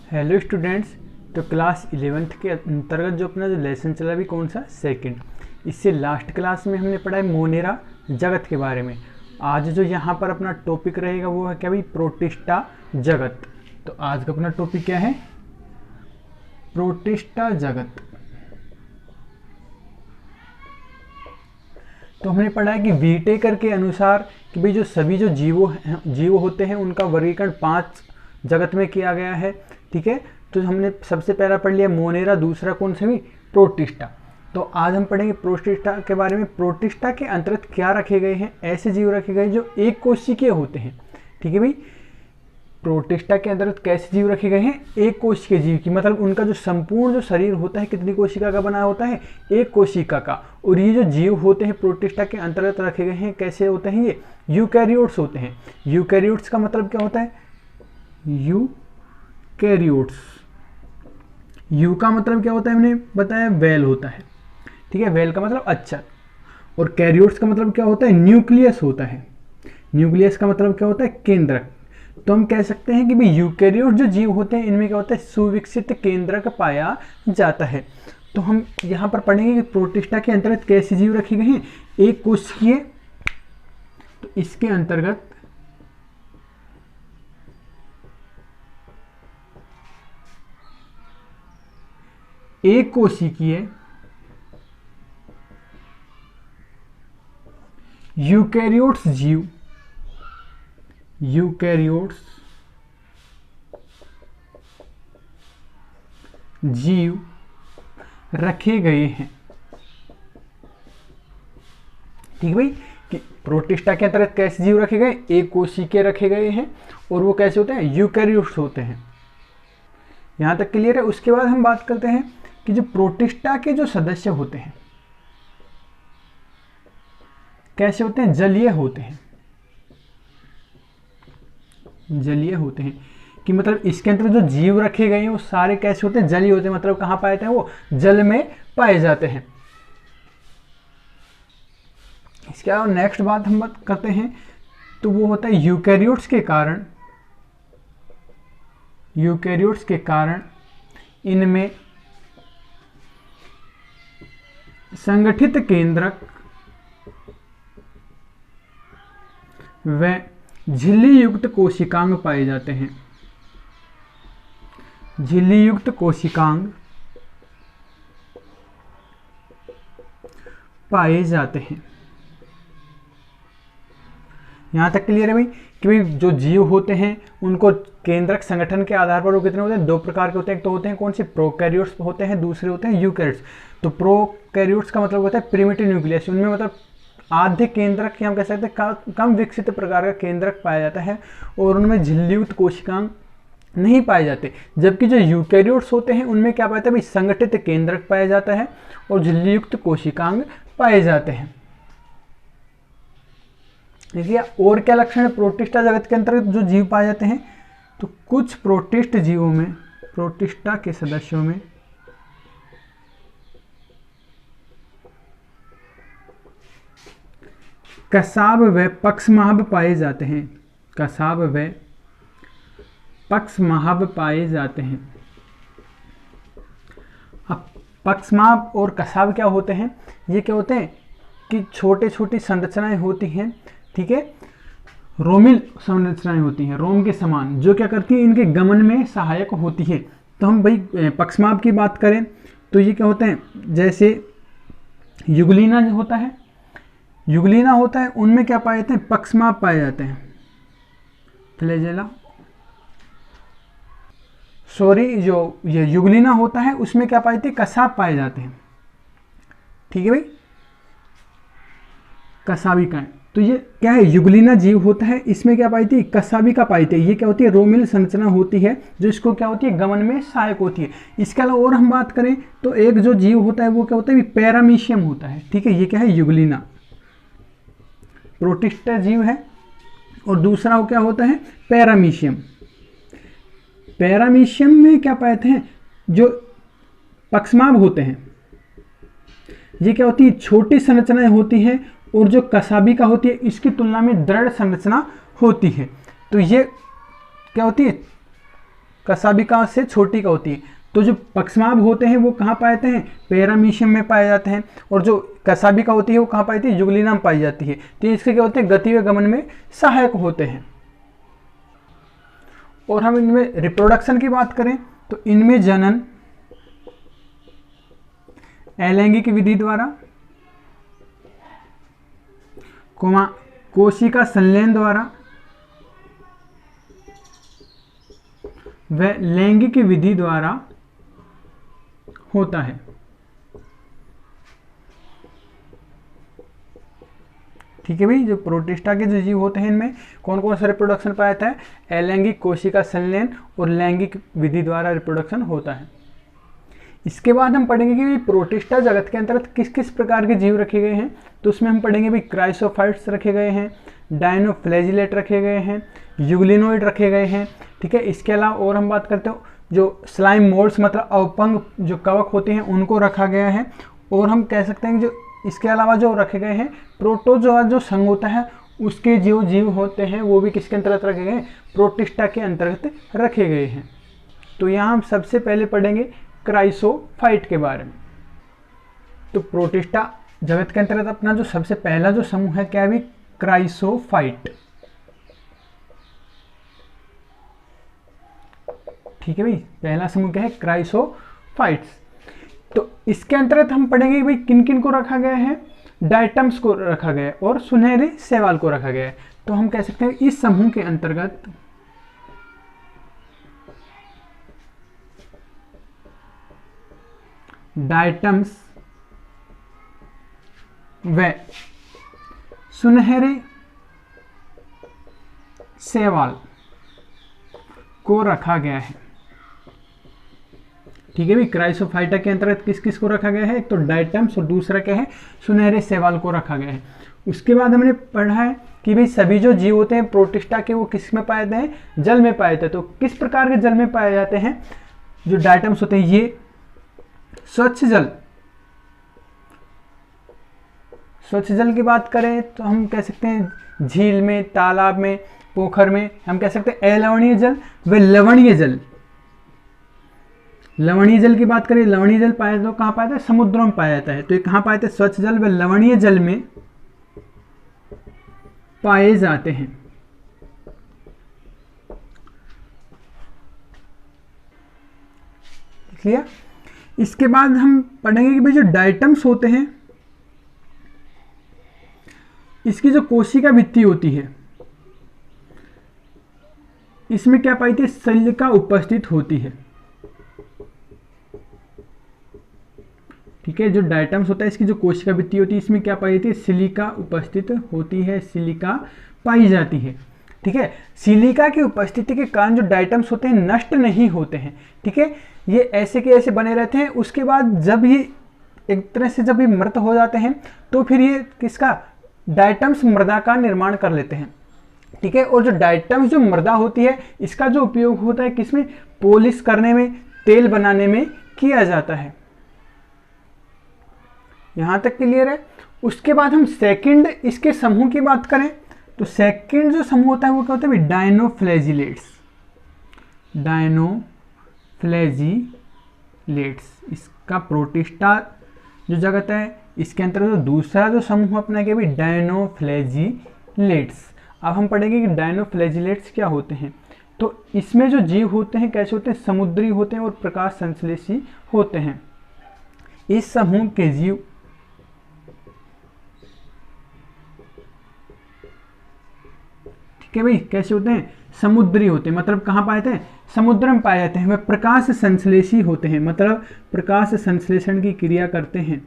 Hello students. तो class 11th के अंतर्गत जो अपना जो लेसन चला भी कौन सा सेकंड, इससे लास्ट क्लास में हमने पढ़ा है मोनेरा जगत के बारे में। आज जो यहाँ पर अपना टॉपिक रहेगा वो है क्या भाई, प्रोटिस्टा जगत। तो आज का अपना टॉपिक क्या है, प्रोटिस्टा जगत। तो हमने पढ़ा है कि वीटेकर के अनुसार कि भाई जो सभी जो जीव होते हैं उनका वर्गीकरण 5 जगत में किया गया है। ठीक है, तो हमने सबसे पहला पढ़ लिया मोनेरा, दूसरा कौन सा भी, प्रोटिस्टा। तो आज हम पढ़ेंगे प्रोटिस्टा के बारे में। प्रोटिस्टा के अंतर्गत क्या रखे गए हैं, ऐसे जीव रखे गए जो एक कोशिकीय होते हैं। ठीक है भाई, प्रोटिस्टा के अंतर्गत कैसे जीव रखे गए हैं, एक कोशिकीय जीव की मतलब उनका जो संपूर्ण जो शरीर होता है कितनी कोशिका का बना होता है, एक कोशिका का। और ये जो जीव होते हैं प्रोटिस्टा के अंतर्गत रखे गए हैं कैसे होते हैं, ये यूकैरियोट्स होते हैं। यूकैरियोट्स का मतलब क्या होता है, यूकैरियोट्स, यू का मतलब क्या होता है हमने बताया, वेल होता है। ठीक है, वेल का मतलब अच्छा, और कैरियोट्स का मतलब क्या होता है, न्यूक्लियस होता है। न्यूक्लियस का मतलब क्या होता है, केंद्रक। तो हम कह सकते हैं कि भाई यूकैरियोट जो जीव होते हैं इनमें क्या होता है, सुविकसित केंद्रक पाया जाता है। तो हम यहाँ पर पढ़ेंगे कि प्रोटिस्टा के अंतर्गत कैसे जीव रखे गए हैं, एक कोशिकीय। तो इसके अंतर्गत एक कोशिकीय यूकैरियोट्स जीव, यूकैरियोट्स जीव रखे गए हैं। ठीक है भाई, कि प्रोटिस्टा के अंतर्गत कैसे जीव रखे गए, एक कोशिकीय रखे गए हैं, और वो कैसे होते हैं, यूकैरियोट्स होते हैं। यहां तक क्लियर है। उसके बाद हम बात करते हैं कि जो प्रोटिस्टा के जो सदस्य होते हैं कैसे होते हैं, जलीय होते हैं। जलीय होते हैं कि मतलब इसके अंदर जो जीव रखे गए हैं वो सारे कैसे होते हैं, जलीय होते हैं। मतलब कहां पाए जाते हैं, वो जल में पाए जाते हैं। इसके अलावा नेक्स्ट बात हम बात करते हैं तो वो होता है यूकैरियोट्स के कारण, यूकैरियोट्स के कारण इनमें संगठित केंद्रक व झिल्ली युक्त कोशिकांग पाए जाते हैं। झिल्ली युक्त कोशिकांग पाए जाते हैं। यहां तक क्लियर है भाई कि भाई जो जीव होते हैं उनको केंद्रक संगठन के आधार पर वो कितने होते हैं, 2 प्रकार के होते हैं। एक तो होते हैं कौन से, प्रोकैरियोट्स होते हैं, दूसरे होते हैं यूकैरियोट्स। तो प्रोकैरियोट्स का मतलब होता है प्रिमिटिव न्यूक्लियस, उनमें मतलब आधे केंद्रक हम कह सकते हैं कम विकसित प्रकार का केंद्रक पाया जाता है, और उनमें झिल्लीयुक्त कोशिकांग नहीं पाए जाते। जबकि जो यूकैरियोट्स होते हैं उनमें क्या पाया जाता है भाई, संगठित केंद्रक पाया जाता है और झिल्लीयुक्त कोशिकांग पाए जाते हैं। देखिए और क्या लक्षण है प्रोटिस्टा जगत के अंतर्गत जो जीव पाए जाते हैं, तो कुछ प्रोटिस्ट जीवों में, प्रोटिस्टा के सदस्यों में कसाब व पक्षमाभ पाए जाते हैं। कसाब व पक्षमाभ पाए जाते हैं। अब पक्षमाभ और कसाब क्या होते हैं, ये क्या होते हैं कि छोटे छोटी संरचनाएं होती हैं। ठीक है, रोमिल संरचनाएं होती हैं रोम के समान, जो क्या करती हैं, इनके गमन में सहायक होती है। तो हम भाई पक्षमाभ की बात करें तो ये क्या होते हैं, जैसे युगलीना जो होता है, युगलीना होता है उनमें क्या पाए जाते हैं, पक्षमाभ पाए जाते हैं। फ्लैजेला, सॉरी, जो ये युगलीना होता है उसमें क्या पाए जाते हैं, कसाब पाए जाते हैं। ठीक है भाई, कसाबिका। तो ये क्या है, युगलीना जीव होता है, इसमें क्या पाई थी, कसाबिका पाई थी। ये क्या होती है, रोमिल संरचना होती है जो इसको क्या होती है, गमन में सहायक होती है। इसके अलावा और हम बात करें तो एक जो जीव होता है वो क्या होता है, पैरामीशियम होता है। ठीक है, ये क्या है, युगलीना प्रोटिस्टा जीव है, और दूसरा क्या होता है, पैरामीशियम। पैरामीशियम में क्या पाते हैं, जो पक्षमाभ होते हैं, ये क्या होती है, छोटी संरचनाएं होती हैं, और जो कसाबिका होती है इसकी तुलना में दृढ़ संरचना होती है। तो ये क्या होती है, कसाबिका से छोटी का होती है। तो जो पक्षमाभ होते हैं वो कहाँ पाए जाते हैं, पैरामीशियम में पाए जाते हैं, और जो कसाबिका होती है वो कहाँ पाई जाती है, जुगलिना में पाई जाती है। तो इसके क्या होते हैं, गति व गमन में सहायक होते हैं। और हम इनमें रिप्रोडक्शन की बात करें तो इनमें जनन अलैंगिक विधि द्वारा, कोशिका संलयन द्वारा व लैंगिक विधि द्वारा होता है। ठीक है भाई, जो प्रोटिस्टा के जो जीव होते हैं इनमें कौन कौन सा रिप्रोडक्शन पाया जाता है, अलैंगिक कोशिका संलयन और लैंगिक विधि द्वारा रिप्रोडक्शन होता है। इसके बाद हम पढ़ेंगे कि प्रोटिस्टा जगत के अंतर्गत किस किस प्रकार के जीव रखे गए हैं। तो उसमें हम पढ़ेंगे भाई क्राइसोफाइट्स रखे गए हैं, डायनोफ्लैजिलेट रखे गए हैं, यूग्लिनोइड रखे गए हैं। ठीक है, इसके अलावा और हम बात करते हो जो स्लाइम मोल्ड्स मतलब अवपंग जो कवक होते हैं उनको रखा गया है। और हम कह सकते हैं कि जो इसके अलावा जो रखे गए हैं प्रोटोजोआ जो संघ होता है उसके जो जीव होते हैं वो भी किसके अंतर्गत रखे गए हैं, प्रोटिस्टा के अंतर्गत रखे गए हैं। तो यहाँ हम सबसे पहले पढ़ेंगे क्राइसोफाइट के बारे में। तो प्रोटिस्टा जगत के अंतर्गत अपना जो सबसे पहला जो समूह है क्या है, क्राइसोफाइट। ठीक है भाई, पहला समूह क्या है, क्राइसोफाइट्स। तो इसके अंतर्गत हम पढ़ेंगे भाई किन किन को रखा गया है, डायटम्स को रखा गया है और सुनहरे शैवाल को रखा गया है। तो हम कह सकते हैं इस समूह के अंतर्गत डायटम्स व सुनहरे शैवाल को रखा गया है। ठीक है भाई, क्राइसोफाइटा के अंतर्गत किस किस को रखा गया है, एक तो डायटम्स और दूसरा क्या है, सुनहरे शैवाल को रखा गया है। उसके बाद हमने पढ़ा है कि भाई सभी जो जीव होते हैं प्रोटिस्टा के वो किस में पाए जाते हैं, जल में पाए जाते हैं। तो किस प्रकार के जल में पाए जाते हैं, जो डायटम्स होते हैं ये स्वच्छ जल। स्वच्छ जल की बात करें तो हम कह सकते हैं झील में, तालाब में, पोखर में। हम कह सकते हैं अलवणीय जल व लवणीय जल। लवणीय जल की बात करें, लवणीय जल पाया तो कहाँ पाया जाता है, समुद्रों में पाया जाता है। तो ये कहाँ पाए जाते हैं, स्वच्छ जल व लवणीय जल में पाए जाते हैं। क्लियर। इसके बाद हम पढ़ेंगे कि भाई जो डायटम्स होते हैं इसकी जो कोशिका भित्ति होती है इसमें क्या पाई थी, सिलिका उपस्थित होती है। ठीक है, जो डायटम्स होता है इसकी जो कोशिका भित्ति होती है इसमें क्या पाई जाती है, सिलिका उपस्थित होती है, सिलिका पाई जाती है। ठीक है, सिलिका की उपस्थिति के कारण जो डायटम्स होते हैं नष्ट नहीं होते हैं। ठीक है, ये ऐसे के ऐसे बने रहते हैं। उसके बाद जब ये एक तरह से जब ये मृत हो जाते हैं तो फिर ये किसका, डायटम्स मृदा का निर्माण कर लेते हैं। ठीक है, और जो डायटम्स जो मृदा होती है इसका जो उपयोग होता है किसमें, पॉलिश करने में, तेल बनाने में किया जाता है। यहां तक क्लियर है। उसके बाद हम सेकंड इसके समूह की बात करें तो सेकंड जो समूह होता है वो क्या होता है, डायनोफ्लैजिलेट्स। डायनोफ्लैजिलेट्स इसका प्रोटिस्टा जो जगत है इसके अंतर्गत दूसरा जो समूह अपना क्या है, डायनोफ्लैजिलेट्स। अब हम पढ़ेंगे कि डायनोफ्लैजिलेट्स क्या होते हैं। तो इसमें जो जीव होते हैं कैसे होते हैं, समुद्री होते हैं और प्रकाश संश्लेषी होते हैं। इस समूह के जीव ठीक है भाई, कैसे होते हैं, समुद्री होते हैं। मतलब कहाँ पाए जाते हैं, समुद्र में पाए जाते हैं। वे प्रकाश संश्लेषी होते हैं, मतलब प्रकाश संश्लेषण की क्रिया करते हैं।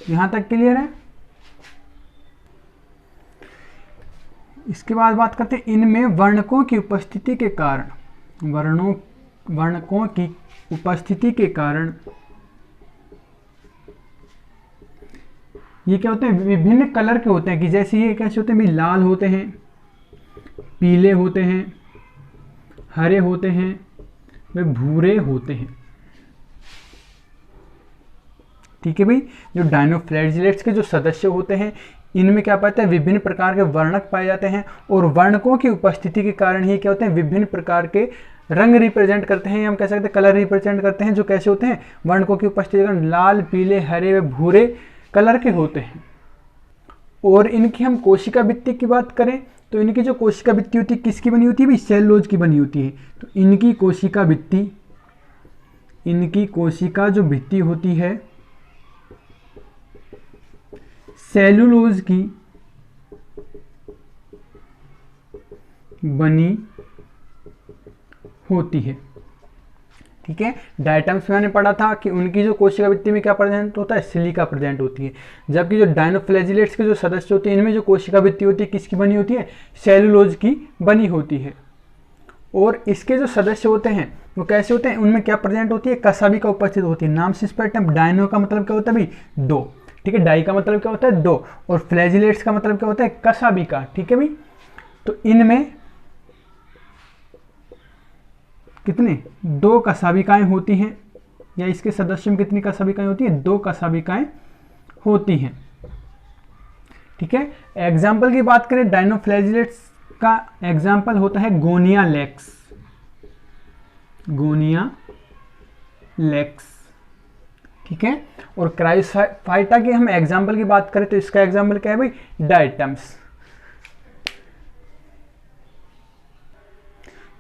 यहां तक क्लियर है। इसके बाद बात करते हैं इनमें वर्णकों की उपस्थिति के कारण, वर्णकों की उपस्थिति के कारण ये क्या होते हैं, विभिन्न कलर के होते हैं। कि जैसे ये कैसे होते हैं भाई, लाल होते हैं, पीले होते हैं, हरे होते हैं, वे भूरे होते हैं। ठीक है भाई, जो डायनोफ्लैजिलेट्स के जो सदस्य होते हैं इनमें क्या पाते हैं, विभिन्न प्रकार के वर्णक पाए जाते हैं, और वर्णकों की उपस्थिति के कारण ही क्या होते हैं, विभिन्न प्रकार के रंग रिप्रेजेंट करते हैं, या हम कह सकते हैं कलर रिप्रेजेंट करते हैं, जो कैसे होते हैं, वर्णकों की उपस्थिति के कारण लाल, पीले, हरे व भूरे कलर के होते हैं। और इनकी हम कोशिका भित्ति की बात करें तो इनकी जो कोशिका भित्ति होती है किसकी बनी होती है भाई, सेलुलोज की बनी होती है। तो इनकी कोशिका भित्ति, इनकी कोशिका जो भित्ति होती है सेलुलोज की बनी होती है। ठीक है, डायटम्स में मैंने पढ़ा था कि उनकी जो कोशिका भित्ति में क्या प्रेजेंट होता है, सिलिका प्रेजेंट होती है, जबकि जो डायनोफ्लैजिलेट्स के जो सदस्य होते हैं इनमें जो कोशिका भित्ति होती है किसकी बनी होती है, सेलुलोज की बनी होती है। और इसके जो सदस्य होते हैं वो कैसे होते हैं, उनमें क्या प्रेजेंट होती है, कसाबिका उपस्थित होती है। नाम से स्पष्ट है, डायनो का मतलब क्या होता है भाई, दो। ठीक है, डाई का मतलब क्या होता है, दो, और फ्लैजिलेट्स का मतलब क्या होता है, कसाबिका। ठीक है भाई, तो इनमें कितने, दो कसाबिकाएं होती हैं, या इसके सदस्य में कितनी कसाबिकाएं होती हैं, दो कसाबिकाएं होती हैं। ठीक है, एग्जाम्पल की बात करें डायनोफ्लैजिलेट्स का एग्जाम्पल होता है गोनिया लेक्स, गोनिया लेक्स। ठीक है, और क्रायोफाइटा की हम एग्जाम्पल की बात करें तो इसका एग्जाम्पल क्या है भाई, डायटम्स।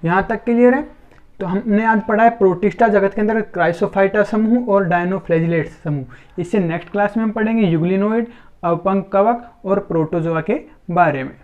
यहां तक क्लियर है। तो हमने आज पढ़ा है प्रोटिस्टा जगत के अंदर क्राइसोफाइटा समूह और डायनोफ्लैजिलेट्स समूह। इससे नेक्स्ट क्लास में हम पढ़ेंगे यूग्लिनोइड, अपंग कवक और प्रोटोजोआ के बारे में।